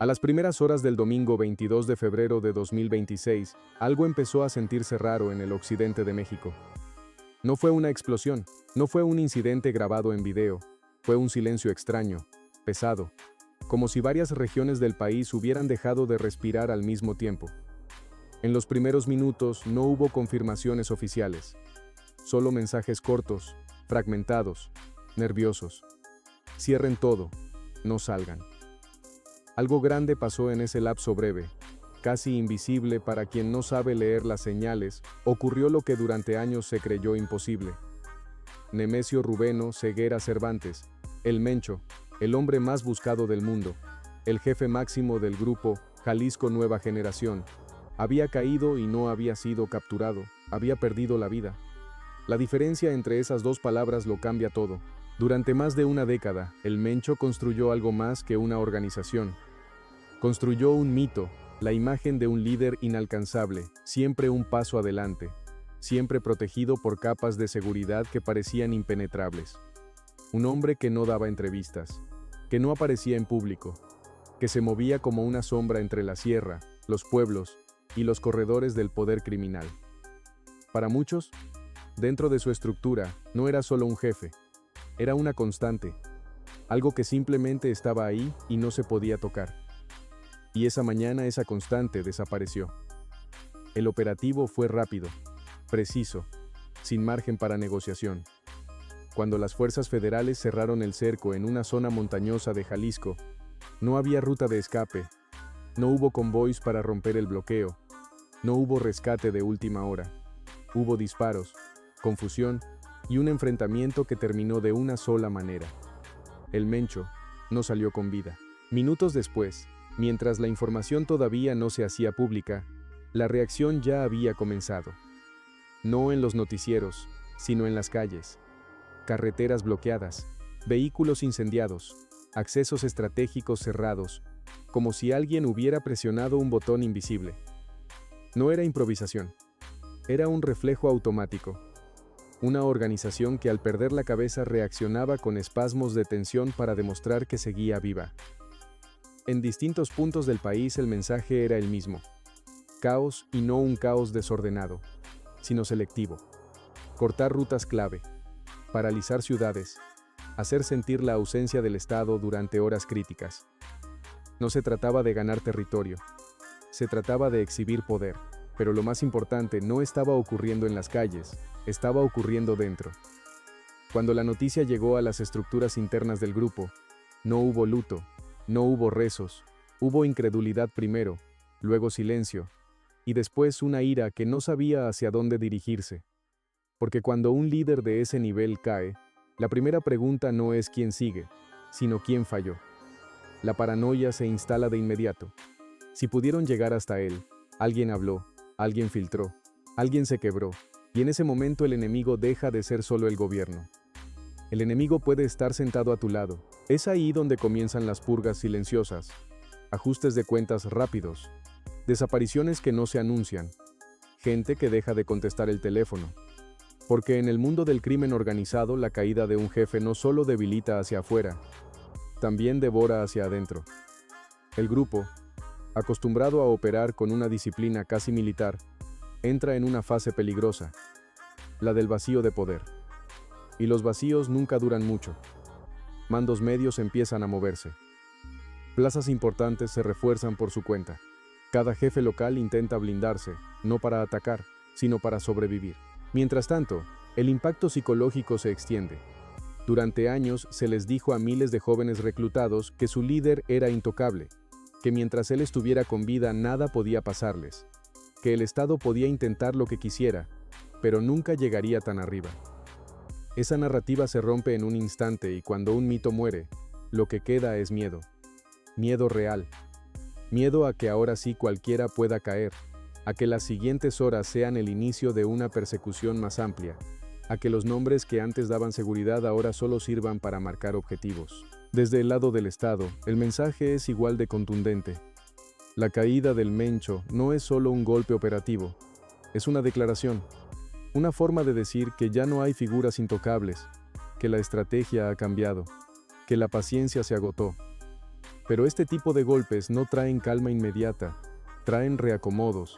A las primeras horas del domingo 22 de febrero de 2026, algo empezó a sentirse raro en el occidente de México. No fue una explosión, no fue un incidente grabado en video, fue un silencio extraño, pesado, como si varias regiones del país hubieran dejado de respirar al mismo tiempo. En los primeros minutos no hubo confirmaciones oficiales, solo mensajes cortos, fragmentados, nerviosos. Cierren todo, no salgan. Algo grande pasó en ese lapso breve, casi invisible para quien no sabe leer las señales. Ocurrió lo que durante años se creyó imposible. Nemesio Rubeno Ceguera Cervantes, el Mencho, el hombre más buscado del mundo, el jefe máximo del grupo Jalisco Nueva Generación, había caído y no había sido capturado, había perdido la vida. La diferencia entre esas dos palabras lo cambia todo. Durante más de una década, el Mencho construyó algo más que una organización. Construyó un mito, la imagen de un líder inalcanzable, siempre un paso adelante, siempre protegido por capas de seguridad que parecían impenetrables. Un hombre que no daba entrevistas, que no aparecía en público, que se movía como una sombra entre la sierra, los pueblos y los corredores del poder criminal. Para muchos, dentro de su estructura, no era solo un jefe, era una constante, algo que simplemente estaba ahí y no se podía tocar. Y esa mañana esa constante desapareció. El operativo fue rápido, preciso, sin margen para negociación. Cuando las fuerzas federales cerraron el cerco en una zona montañosa de Jalisco, no había ruta de escape, no hubo convoys para romper el bloqueo, no hubo rescate de última hora. Hubo disparos, confusión y un enfrentamiento que terminó de una sola manera. El Mencho no salió con vida. Minutos después, mientras la información todavía no se hacía pública, la reacción ya había comenzado. No en los noticieros, sino en las calles. Carreteras bloqueadas, vehículos incendiados, accesos estratégicos cerrados, como si alguien hubiera presionado un botón invisible. No era improvisación. Era un reflejo automático. Una organización que al perder la cabeza reaccionaba con espasmos de tensión para demostrar que seguía viva. En distintos puntos del país el mensaje era el mismo. Caos, y no un caos desordenado, sino selectivo. Cortar rutas clave, paralizar ciudades, hacer sentir la ausencia del Estado durante horas críticas. No se trataba de ganar territorio, se trataba de exhibir poder. Pero lo más importante no estaba ocurriendo en las calles, estaba ocurriendo dentro. Cuando la noticia llegó a las estructuras internas del grupo, no hubo luto, no hubo rezos, hubo incredulidad primero, luego silencio, y después una ira que no sabía hacia dónde dirigirse. Porque cuando un líder de ese nivel cae, la primera pregunta no es quién sigue, sino quién falló. La paranoia se instala de inmediato. Si pudieron llegar hasta él, alguien habló, alguien filtró, alguien se quebró, y en ese momento el enemigo deja de ser solo el gobierno. El enemigo puede estar sentado a tu lado. Es ahí donde comienzan las purgas silenciosas, ajustes de cuentas rápidos, desapariciones que no se anuncian, gente que deja de contestar el teléfono. Porque en el mundo del crimen organizado la caída de un jefe no solo debilita hacia afuera, también devora hacia adentro. El grupo, acostumbrado a operar con una disciplina casi militar, entra en una fase peligrosa, la del vacío de poder. Y los vacíos nunca duran mucho. Mandos medios empiezan a moverse. Plazas importantes se refuerzan por su cuenta. Cada jefe local intenta blindarse, no para atacar, sino para sobrevivir. Mientras tanto, el impacto psicológico se extiende. Durante años se les dijo a miles de jóvenes reclutados que su líder era intocable, que mientras él estuviera con vida nada podía pasarles, que el Estado podía intentar lo que quisiera, pero nunca llegaría tan arriba. Esa narrativa se rompe en un instante y cuando un mito muere, lo que queda es miedo. Miedo real. Miedo a que ahora sí cualquiera pueda caer, a que las siguientes horas sean el inicio de una persecución más amplia, a que los nombres que antes daban seguridad ahora solo sirvan para marcar objetivos. Desde el lado del Estado, el mensaje es igual de contundente. La caída del Mencho no es solo un golpe operativo, es una declaración, una forma de decir que ya no hay figuras intocables, que la estrategia ha cambiado, que la paciencia se agotó. Pero este tipo de golpes no traen calma inmediata, traen reacomodos,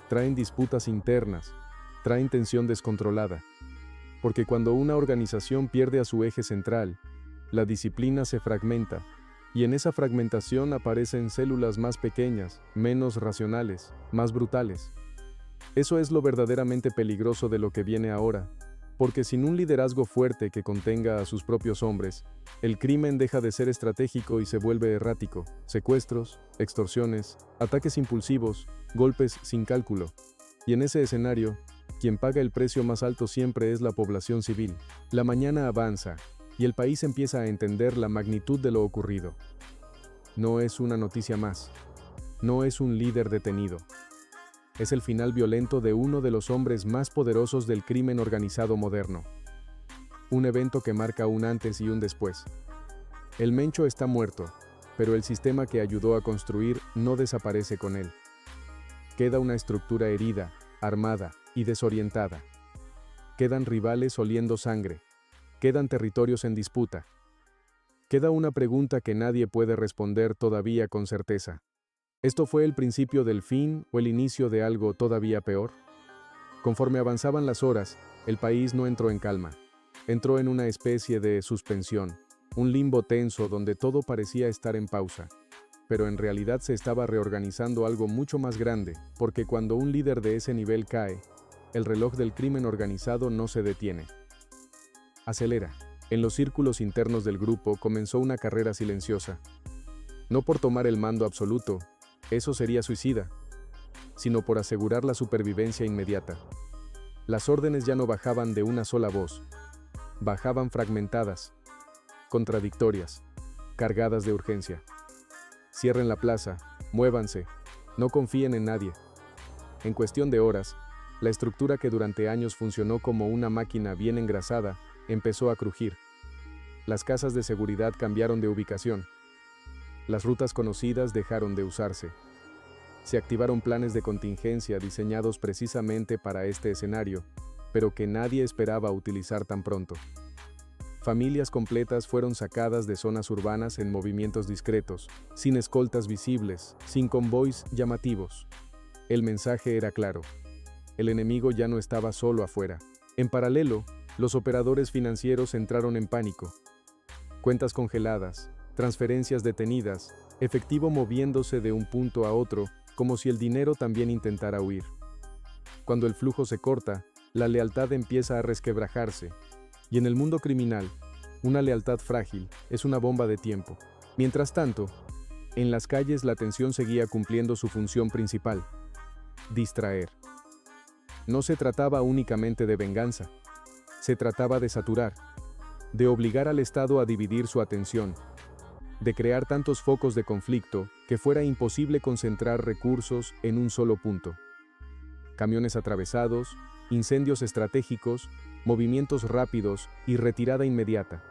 traen disputas internas, traen tensión descontrolada. Porque cuando una organización pierde a su eje central, la disciplina se fragmenta, y en esa fragmentación aparecen células más pequeñas, menos racionales, más brutales. Eso es lo verdaderamente peligroso de lo que viene ahora, porque sin un liderazgo fuerte que contenga a sus propios hombres, el crimen deja de ser estratégico y se vuelve errático. Secuestros, extorsiones, ataques impulsivos, golpes sin cálculo. Y en ese escenario, quien paga el precio más alto siempre es la población civil. La mañana avanza, y el país empieza a entender la magnitud de lo ocurrido. No es una noticia más. No es un líder detenido. Es el final violento de uno de los hombres más poderosos del crimen organizado moderno. Un evento que marca un antes y un después. El Mencho está muerto, pero el sistema que ayudó a construir no desaparece con él. Queda una estructura herida, armada y desorientada. Quedan rivales oliendo sangre. Quedan territorios en disputa. Queda una pregunta que nadie puede responder todavía con certeza. ¿Esto fue el principio del fin o el inicio de algo todavía peor? Conforme avanzaban las horas, el país no entró en calma. Entró en una especie de suspensión, un limbo tenso donde todo parecía estar en pausa. Pero en realidad se estaba reorganizando algo mucho más grande, porque cuando un líder de ese nivel cae, el reloj del crimen organizado no se detiene. Acelera. En los círculos internos del grupo comenzó una carrera silenciosa. No por tomar el mando absoluto, eso sería suicida, sino por asegurar la supervivencia inmediata. Las órdenes ya no bajaban de una sola voz, bajaban fragmentadas, contradictorias, cargadas de urgencia. Cierren la plaza, muévanse, no confíen en nadie. En cuestión de horas, la estructura que durante años funcionó como una máquina bien engrasada, empezó a crujir. Las casas de seguridad cambiaron de ubicación. Las rutas conocidas dejaron de usarse. Se activaron planes de contingencia diseñados precisamente para este escenario, pero que nadie esperaba utilizar tan pronto. Familias completas fueron sacadas de zonas urbanas en movimientos discretos, sin escoltas visibles, sin convoys llamativos. El mensaje era claro. El enemigo ya no estaba solo afuera. En paralelo, los operadores financieros entraron en pánico. Cuentas congeladas, transferencias detenidas, efectivo moviéndose de un punto a otro, como si el dinero también intentara huir. Cuando el flujo se corta, la lealtad empieza a resquebrajarse. Y en el mundo criminal, una lealtad frágil es una bomba de tiempo. Mientras tanto, en las calles la tensión seguía cumpliendo su función principal: distraer. No se trataba únicamente de venganza. Se trataba de saturar, de obligar al Estado a dividir su atención, de crear tantos focos de conflicto que fuera imposible concentrar recursos en un solo punto. Camiones atravesados, incendios estratégicos, movimientos rápidos y retirada inmediata.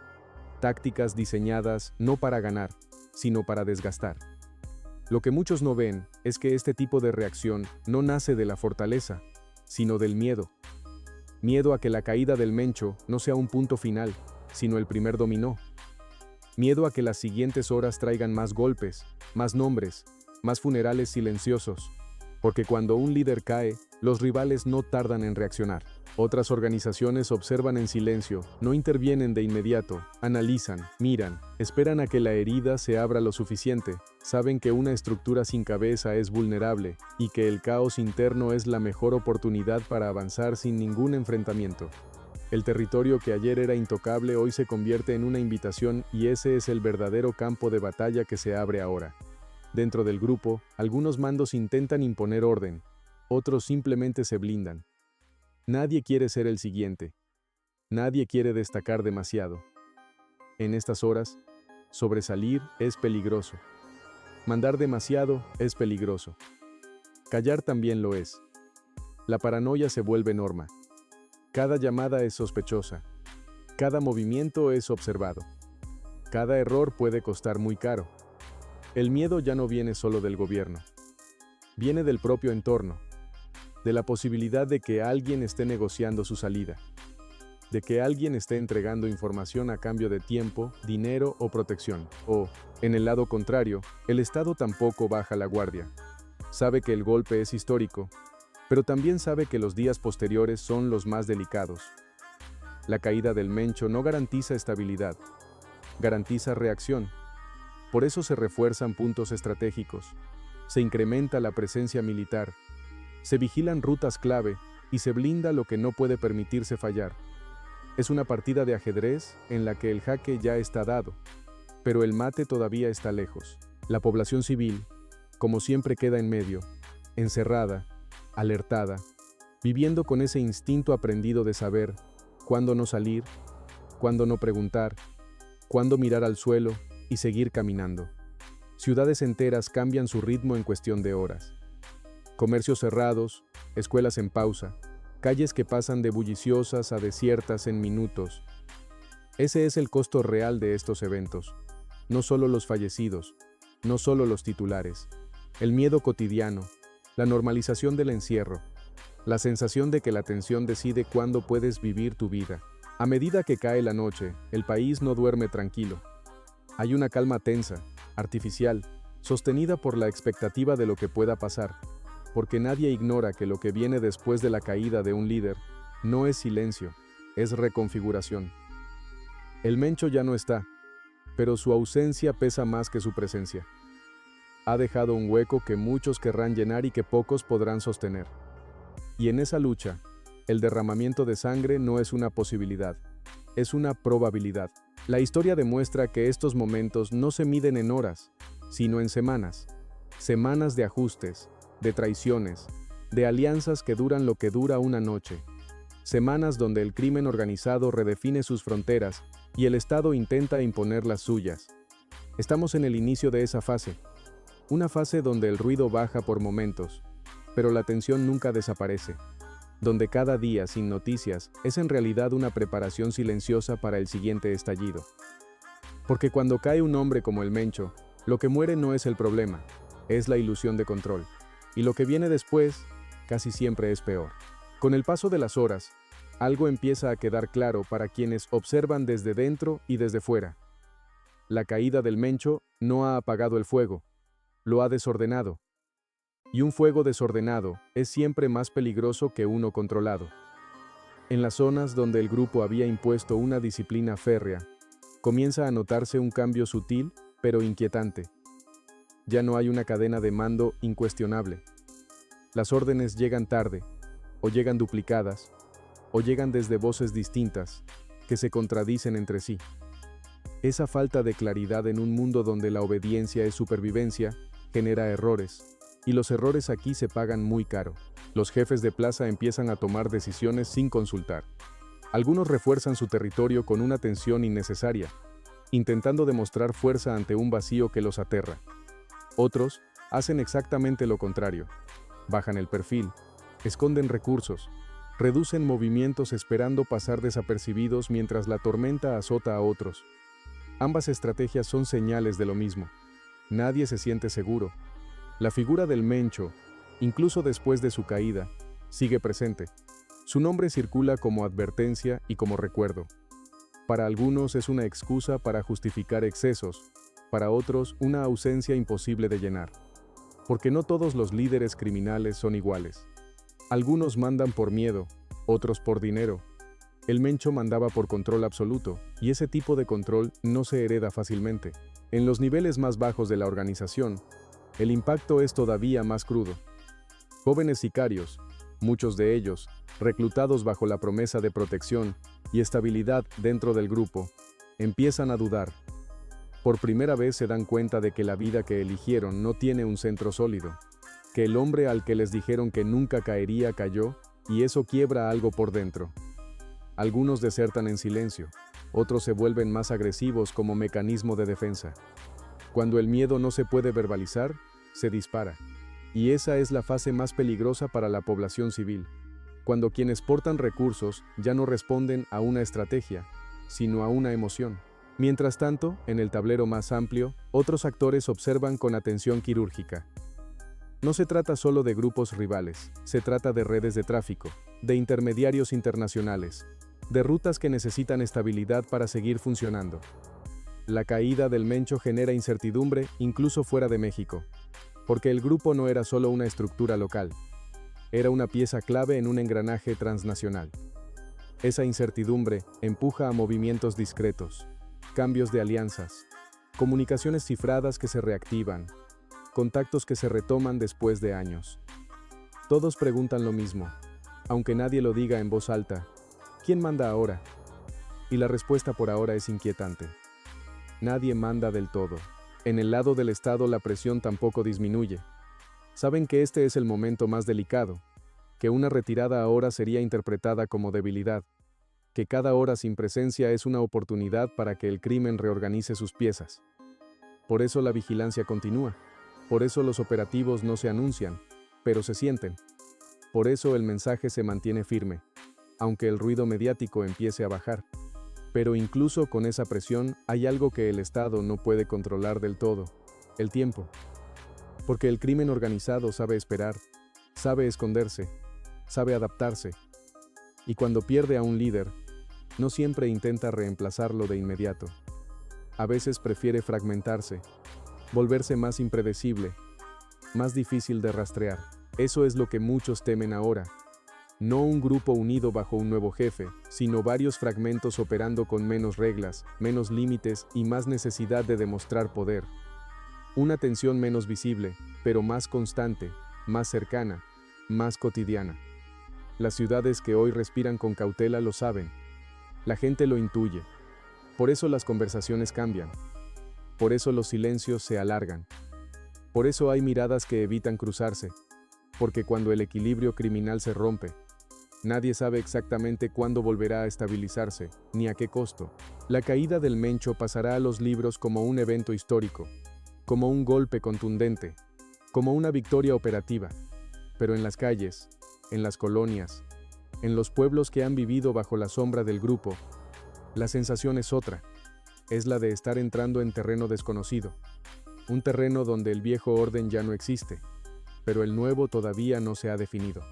Tácticas diseñadas no para ganar, sino para desgastar. Lo que muchos no ven es que este tipo de reacción no nace de la fortaleza, sino del miedo. Miedo a que la caída del Mencho no sea un punto final, sino el primer dominó. Miedo a que las siguientes horas traigan más golpes, más nombres, más funerales silenciosos. Porque cuando un líder cae, los rivales no tardan en reaccionar. Otras organizaciones observan en silencio, no intervienen de inmediato, analizan, miran, esperan a que la herida se abra lo suficiente, saben que una estructura sin cabeza es vulnerable y que el caos interno es la mejor oportunidad para avanzar sin ningún enfrentamiento. El territorio que ayer era intocable hoy se convierte en una invitación y ese es el verdadero campo de batalla que se abre ahora. Dentro del grupo, algunos mandos intentan imponer orden, otros simplemente se blindan. Nadie quiere ser el siguiente. Nadie quiere destacar demasiado. En estas horas, sobresalir es peligroso. Mandar demasiado es peligroso. Callar también lo es. La paranoia se vuelve norma. Cada llamada es sospechosa. Cada movimiento es observado. Cada error puede costar muy caro. El miedo ya no viene solo del gobierno. Viene del propio entorno, de la posibilidad de que alguien esté negociando su salida. de que alguien esté entregando información a cambio de tiempo, dinero o protección. O, en el lado contrario, el Estado tampoco baja la guardia. Sabe que el golpe es histórico, pero también sabe que los días posteriores son los más delicados. La caída del Mencho no garantiza estabilidad, garantiza reacción. Por eso se refuerzan puntos estratégicos, se incrementa la presencia militar, se vigilan rutas clave y se blinda lo que no puede permitirse fallar. Es una partida de ajedrez en la que el jaque ya está dado, pero el mate todavía está lejos. La población civil, como siempre, queda en medio, encerrada, alertada, viviendo con ese instinto aprendido de saber cuándo no salir, cuándo no preguntar, cuándo mirar al suelo y seguir caminando. Ciudades enteras cambian su ritmo en cuestión de horas. Comercios cerrados, escuelas en pausa, calles que pasan de bulliciosas a desiertas en minutos. Ese es el costo real de estos eventos. No solo los fallecidos, no solo los titulares. El miedo cotidiano, la normalización del encierro, la sensación de que la tensión decide cuándo puedes vivir tu vida. A medida que cae la noche, el país no duerme tranquilo. Hay una calma tensa, artificial, sostenida por la expectativa de lo que pueda pasar, porque nadie ignora que lo que viene después de la caída de un líder no es silencio, es reconfiguración. El Mencho ya no está, pero su ausencia pesa más que su presencia. Ha dejado un hueco que muchos querrán llenar y que pocos podrán sostener. Y en esa lucha, el derramamiento de sangre no es una posibilidad, es una probabilidad. La historia demuestra que estos momentos no se miden en horas, sino en semanas. Semanas de ajustes, de traiciones, de alianzas que duran lo que dura una noche. Semanas donde el crimen organizado redefine sus fronteras y el Estado intenta imponer las suyas. Estamos en el inicio de esa fase. Una fase donde el ruido baja por momentos, pero la tensión nunca desaparece. Donde cada día sin noticias es en realidad una preparación silenciosa para el siguiente estallido. Porque cuando cae un hombre como el Mencho, lo que muere no es el problema, es la ilusión de control. Y lo que viene después, casi siempre es peor. Con el paso de las horas, algo empieza a quedar claro para quienes observan desde dentro y desde fuera. La caída del Mencho no ha apagado el fuego, lo ha desordenado. Y un fuego desordenado es siempre más peligroso que uno controlado. En las zonas donde el grupo había impuesto una disciplina férrea, comienza a notarse un cambio sutil, pero inquietante. Ya no hay una cadena de mando incuestionable. Las órdenes llegan tarde, o llegan duplicadas, o llegan desde voces distintas, que se contradicen entre sí. Esa falta de claridad en un mundo donde la obediencia es supervivencia, genera errores, y los errores aquí se pagan muy caro. Los jefes de plaza empiezan a tomar decisiones sin consultar. Algunos refuerzan su territorio con una tensión innecesaria, intentando demostrar fuerza ante un vacío que los aterra. Otros hacen exactamente lo contrario. Bajan el perfil, esconden recursos, reducen movimientos esperando pasar desapercibidos mientras la tormenta azota a otros. Ambas estrategias son señales de lo mismo. Nadie se siente seguro. La figura del Mencho, incluso después de su caída, sigue presente. Su nombre circula como advertencia y como recuerdo. Para algunos es una excusa para justificar excesos, para otros una ausencia imposible de llenar. Porque no todos los líderes criminales son iguales. Algunos mandan por miedo, otros por dinero. El Mencho mandaba por control absoluto, y ese tipo de control no se hereda fácilmente. En los niveles más bajos de la organización, el impacto es todavía más crudo. Jóvenes sicarios, muchos de ellos, reclutados bajo la promesa de protección y estabilidad dentro del grupo, empiezan a dudar. Por primera vez se dan cuenta de que la vida que eligieron no tiene un centro sólido, que el hombre al que les dijeron que nunca caería cayó, y eso quiebra algo por dentro. Algunos desertan en silencio, otros se vuelven más agresivos como mecanismo de defensa. Cuando el miedo no se puede verbalizar, se dispara. Y esa es la fase más peligrosa para la población civil. Cuando quienes portan recursos ya no responden a una estrategia, sino a una emoción. Mientras tanto, en el tablero más amplio, otros actores observan con atención quirúrgica. No se trata solo de grupos rivales, se trata de redes de tráfico, de intermediarios internacionales, de rutas que necesitan estabilidad para seguir funcionando. La caída del Mencho genera incertidumbre incluso fuera de México, porque el grupo no era solo una estructura local, era una pieza clave en un engranaje transnacional. Esa incertidumbre empuja a movimientos discretos, cambios de alianzas, comunicaciones cifradas que se reactivan, contactos que se retoman después de años. Todos preguntan lo mismo, aunque nadie lo diga en voz alta: ¿quién manda ahora? Y la respuesta por ahora es inquietante. Nadie manda del todo. En el lado del Estado la presión tampoco disminuye. Saben que este es el momento más delicado, que una retirada ahora sería interpretada como debilidad, que cada hora sin presencia es una oportunidad para que el crimen reorganice sus piezas. Por eso la vigilancia continúa, por eso los operativos no se anuncian, pero se sienten. Por eso el mensaje se mantiene firme, aunque el ruido mediático empiece a bajar. Pero incluso con esa presión hay algo que el Estado no puede controlar del todo: el tiempo. Porque el crimen organizado sabe esperar, sabe esconderse, sabe adaptarse. Y cuando pierde a un líder, no siempre intenta reemplazarlo de inmediato. A veces prefiere fragmentarse, volverse más impredecible, más difícil de rastrear. Eso es lo que muchos temen ahora. No un grupo unido bajo un nuevo jefe, sino varios fragmentos operando con menos reglas, menos límites y más necesidad de demostrar poder. Una tensión menos visible, pero más constante, más cercana, más cotidiana. Las ciudades que hoy respiran con cautela lo saben. La gente lo intuye. Por eso las conversaciones cambian. Por eso los silencios se alargan. Por eso hay miradas que evitan cruzarse. Porque cuando el equilibrio criminal se rompe, nadie sabe exactamente cuándo volverá a estabilizarse, ni a qué costo. La caída del Mencho pasará a los libros como un evento histórico, como un golpe contundente, como una victoria operativa. Pero en las calles, en las colonias, en los pueblos que han vivido bajo la sombra del grupo, la sensación es otra. Es la de estar entrando en terreno desconocido. Un terreno donde el viejo orden ya no existe, pero el nuevo todavía no se ha definido.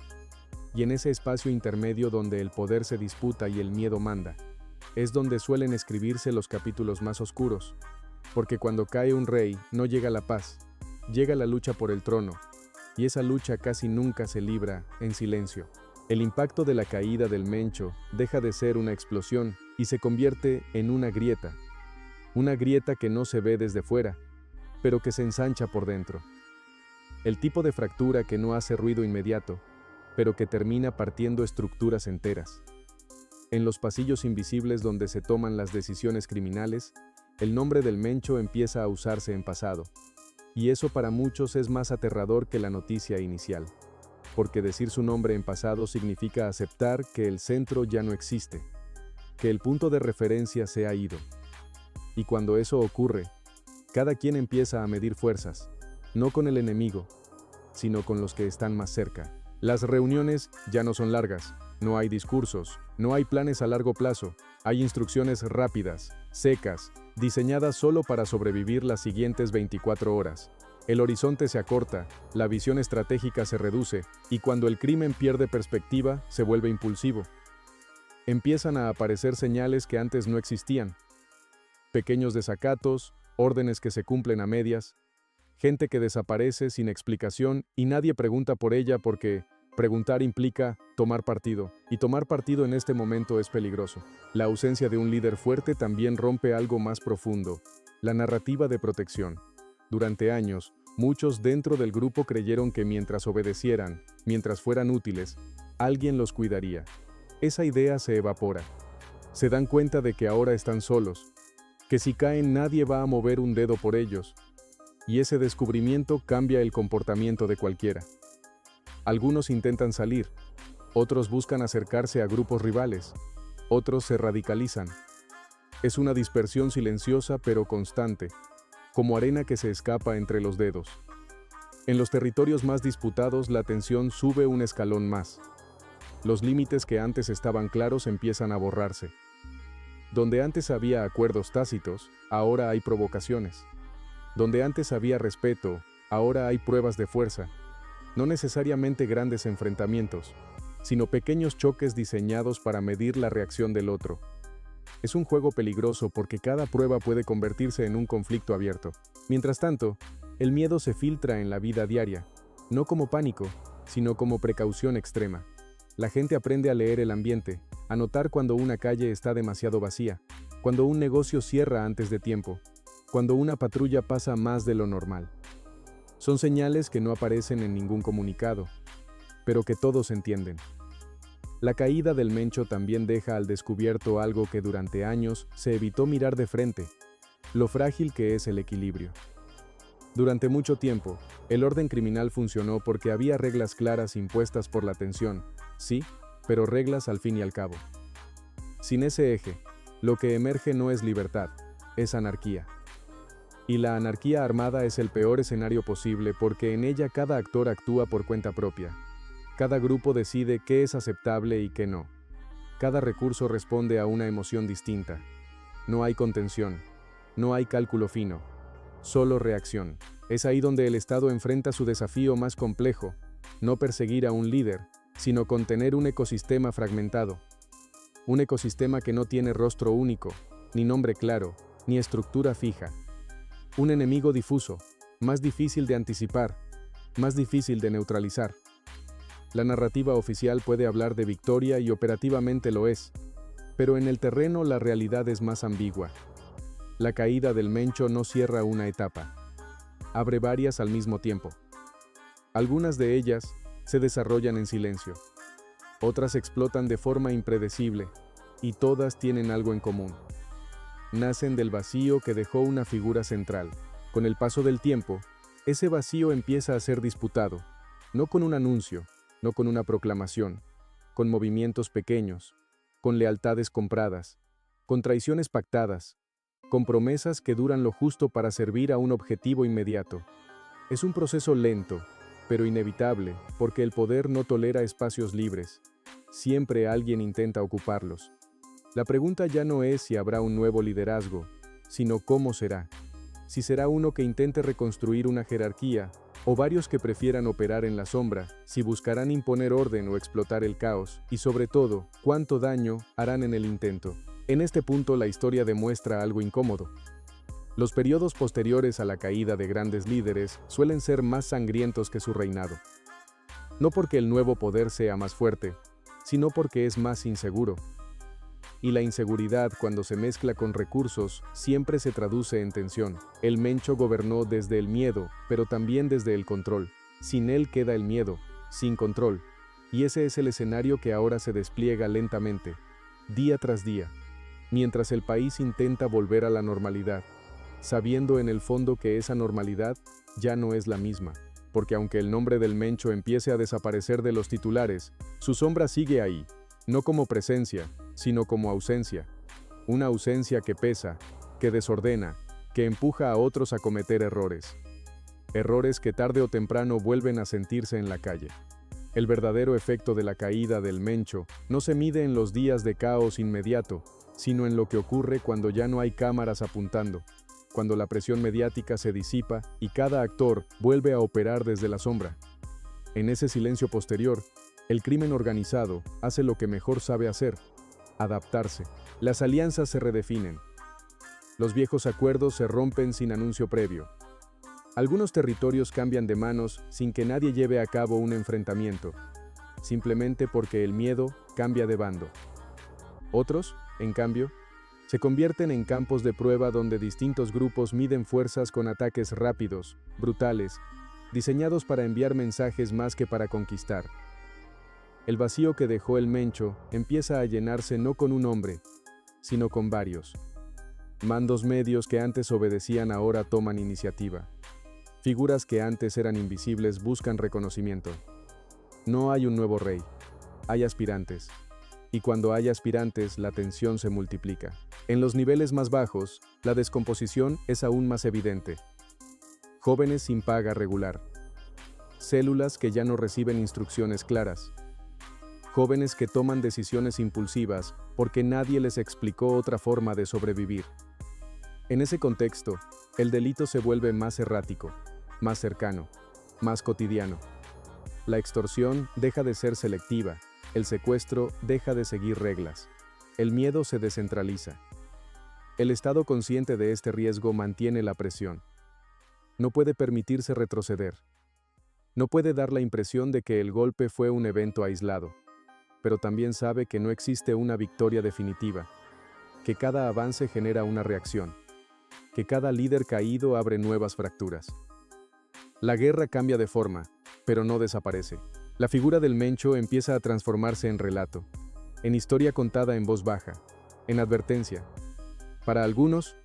Y en ese espacio intermedio donde el poder se disputa y el miedo manda, es donde suelen escribirse los capítulos más oscuros, porque cuando cae un rey no llega la paz, llega la lucha por el trono, y esa lucha casi nunca se libra en silencio. El impacto de la caída del Mencho deja de ser una explosión y se convierte en una grieta que no se ve desde fuera, pero que se ensancha por dentro. El tipo de fractura que no hace ruido inmediato, pero que termina partiendo estructuras enteras. En los pasillos invisibles donde se toman las decisiones criminales, el nombre del Mencho empieza a usarse en pasado. Y eso para muchos es más aterrador que la noticia inicial, porque decir su nombre en pasado significa aceptar que el centro ya no existe, que el punto de referencia se ha ido. Y cuando eso ocurre, cada quien empieza a medir fuerzas, no con el enemigo, sino con los que están más cerca. Las reuniones ya no son largas, no hay discursos, no hay planes a largo plazo, hay instrucciones rápidas, secas, diseñadas solo para sobrevivir las siguientes 24 horas. El horizonte se acorta, la visión estratégica se reduce, y cuando el crimen pierde perspectiva, se vuelve impulsivo. Empiezan a aparecer señales que antes no existían. Pequeños desacatos, órdenes que se cumplen a medias, gente que desaparece sin explicación y nadie pregunta por ella porque preguntar implica tomar partido, y tomar partido en este momento es peligroso. La ausencia de un líder fuerte también rompe algo más profundo, la narrativa de protección. Durante años, muchos dentro del grupo creyeron que mientras obedecieran, mientras fueran útiles, alguien los cuidaría. Esa idea se evapora. Se dan cuenta de que ahora están solos, que si caen nadie va a mover un dedo por ellos, y ese descubrimiento cambia el comportamiento de cualquiera. Algunos intentan salir, otros buscan acercarse a grupos rivales, otros se radicalizan. Es una dispersión silenciosa pero constante, como arena que se escapa entre los dedos. En los territorios más disputados la tensión sube un escalón más. Los límites que antes estaban claros empiezan a borrarse. Donde antes había acuerdos tácitos, ahora hay provocaciones. Donde antes había respeto, ahora hay pruebas de fuerza. No necesariamente grandes enfrentamientos, sino pequeños choques diseñados para medir la reacción del otro. Es un juego peligroso porque cada prueba puede convertirse en un conflicto abierto. Mientras tanto, el miedo se filtra en la vida diaria, no como pánico, sino como precaución extrema. La gente aprende a leer el ambiente, a notar cuando una calle está demasiado vacía, cuando un negocio cierra antes de tiempo, cuando una patrulla pasa más de lo normal. Son señales que no aparecen en ningún comunicado, pero que todos entienden. La caída del Mencho también deja al descubierto algo que durante años se evitó mirar de frente: lo frágil que es el equilibrio. Durante mucho tiempo, el orden criminal funcionó porque había reglas claras impuestas por la tensión, sí, pero reglas al fin y al cabo. Sin ese eje, lo que emerge no es libertad, es anarquía. Y la anarquía armada es el peor escenario posible porque en ella cada actor actúa por cuenta propia. Cada grupo decide qué es aceptable y qué no. Cada recurso responde a una emoción distinta. No hay contención, no hay cálculo fino, solo reacción. Es ahí donde el Estado enfrenta su desafío más complejo: no perseguir a un líder, sino contener un ecosistema fragmentado. Un ecosistema que no tiene rostro único, ni nombre claro, ni estructura fija. Un enemigo difuso, más difícil de anticipar, más difícil de neutralizar. La narrativa oficial puede hablar de victoria y operativamente lo es, pero en el terreno la realidad es más ambigua. La caída del Mencho no cierra una etapa, abre varias al mismo tiempo. Algunas de ellas se desarrollan en silencio, otras explotan de forma impredecible, y todas tienen algo en común. Nacen del vacío que dejó una figura central. Con el paso del tiempo, ese vacío empieza a ser disputado, no con un anuncio, no con una proclamación, con movimientos pequeños, con lealtades compradas, con traiciones pactadas, con promesas que duran lo justo para servir a un objetivo inmediato. Es un proceso lento, pero inevitable, porque el poder no tolera espacios libres. Siempre alguien intenta ocuparlos. La pregunta ya no es si habrá un nuevo liderazgo, sino cómo será. Si será uno que intente reconstruir una jerarquía, o varios que prefieran operar en la sombra, si buscarán imponer orden o explotar el caos, y sobre todo, cuánto daño harán en el intento. En este punto la historia demuestra algo incómodo. Los periodos posteriores a la caída de grandes líderes suelen ser más sangrientos que su reinado. No porque el nuevo poder sea más fuerte, sino porque es más inseguro. Y la inseguridad, cuando se mezcla con recursos, siempre se traduce en tensión. El Mencho gobernó desde el miedo, pero también desde el control. Sin él queda el miedo, sin control. Y ese es el escenario que ahora se despliega lentamente, día tras día, mientras el país intenta volver a la normalidad, sabiendo en el fondo que esa normalidad ya no es la misma, porque aunque el nombre del Mencho empiece a desaparecer de los titulares, su sombra sigue ahí, no como presencia, sino como ausencia. Una ausencia que pesa, que desordena, que empuja a otros a cometer errores. Errores que tarde o temprano vuelven a sentirse en la calle. El verdadero efecto de la caída del Mencho no se mide en los días de caos inmediato, sino en lo que ocurre cuando ya no hay cámaras apuntando, cuando la presión mediática se disipa y cada actor vuelve a operar desde la sombra. En ese silencio posterior, el crimen organizado hace lo que mejor sabe hacer: adaptarse. Las alianzas se redefinen. Los viejos acuerdos se rompen sin anuncio previo. Algunos territorios cambian de manos sin que nadie lleve a cabo un enfrentamiento, simplemente porque el miedo cambia de bando. Otros, en cambio, se convierten en campos de prueba donde distintos grupos miden fuerzas con ataques rápidos, brutales, diseñados para enviar mensajes más que para conquistar. El vacío que dejó el Mencho empieza a llenarse no con un hombre, sino con varios. Mandos medios que antes obedecían ahora toman iniciativa. Figuras que antes eran invisibles buscan reconocimiento. No hay un nuevo rey, hay aspirantes. Y cuando hay aspirantes, la tensión se multiplica. En los niveles más bajos, la descomposición es aún más evidente. Jóvenes sin paga regular. Células que ya no reciben instrucciones claras. Jóvenes que toman decisiones impulsivas porque nadie les explicó otra forma de sobrevivir. En ese contexto, el delito se vuelve más errático, más cercano, más cotidiano. La extorsión deja de ser selectiva, El secuestro deja de seguir reglas. El miedo se descentraliza. El estado consciente de este riesgo mantiene la presión. No puede permitirse retroceder. No puede dar la impresión de que el golpe fue un evento aislado, pero también sabe que no existe una victoria definitiva, que cada avance genera una reacción, que cada líder caído abre nuevas fracturas. La guerra cambia de forma, pero no desaparece. La figura del Mencho empieza a transformarse en relato, en historia contada en voz baja, en advertencia. Para algunos,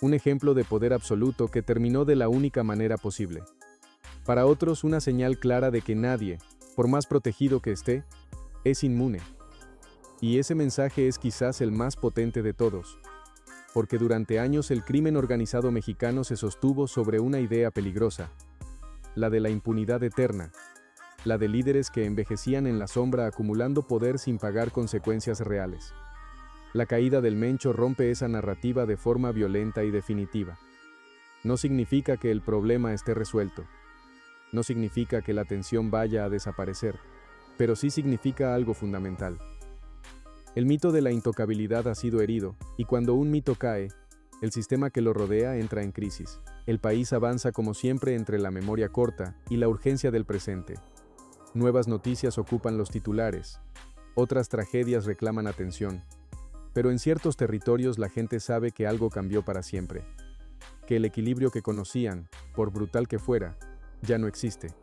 un ejemplo de poder absoluto que terminó de la única manera posible. Para otros, una señal clara de que nadie, por más protegido que esté, es inmune. Y ese mensaje es quizás el más potente de todos, porque durante años el crimen organizado mexicano se sostuvo sobre una idea peligrosa, la de la impunidad eterna, la de líderes que envejecían en la sombra acumulando poder sin pagar consecuencias reales. La caída del Mencho rompe esa narrativa de forma violenta y definitiva. No significa que el problema esté resuelto. No significa que la tensión vaya a desaparecer, pero sí significa algo fundamental. El mito de la intocabilidad ha sido herido, y cuando un mito cae, el sistema que lo rodea entra en crisis. El país avanza como siempre entre la memoria corta y la urgencia del presente. Nuevas noticias ocupan los titulares, otras tragedias reclaman atención, pero en ciertos territorios la gente sabe que algo cambió para siempre, que el equilibrio que conocían, por brutal que fuera, ya no existe.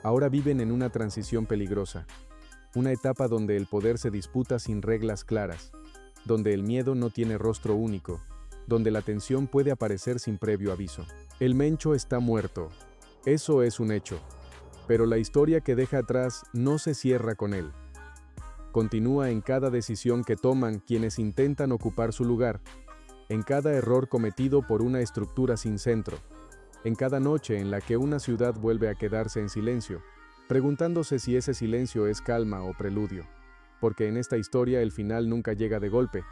Ahora viven en una transición peligrosa, una etapa donde el poder se disputa sin reglas claras, donde el miedo no tiene rostro único, donde la tensión puede aparecer sin previo aviso. El Mencho está muerto. Eso es un hecho. Pero la historia que deja atrás no se cierra con él. Continúa en cada decisión que toman quienes intentan ocupar su lugar, en cada error cometido por una estructura sin centro, en cada noche en la que una ciudad vuelve a quedarse en silencio, preguntándose si ese silencio es calma o preludio. Porque en esta historia el final nunca llega de golpe,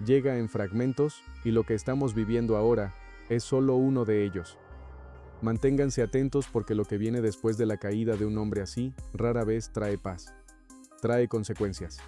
llega en fragmentos, y lo que estamos viviendo ahora es solo uno de ellos. Manténganse atentos porque lo que viene después de la caída de un hombre así rara vez trae paz. Trae consecuencias.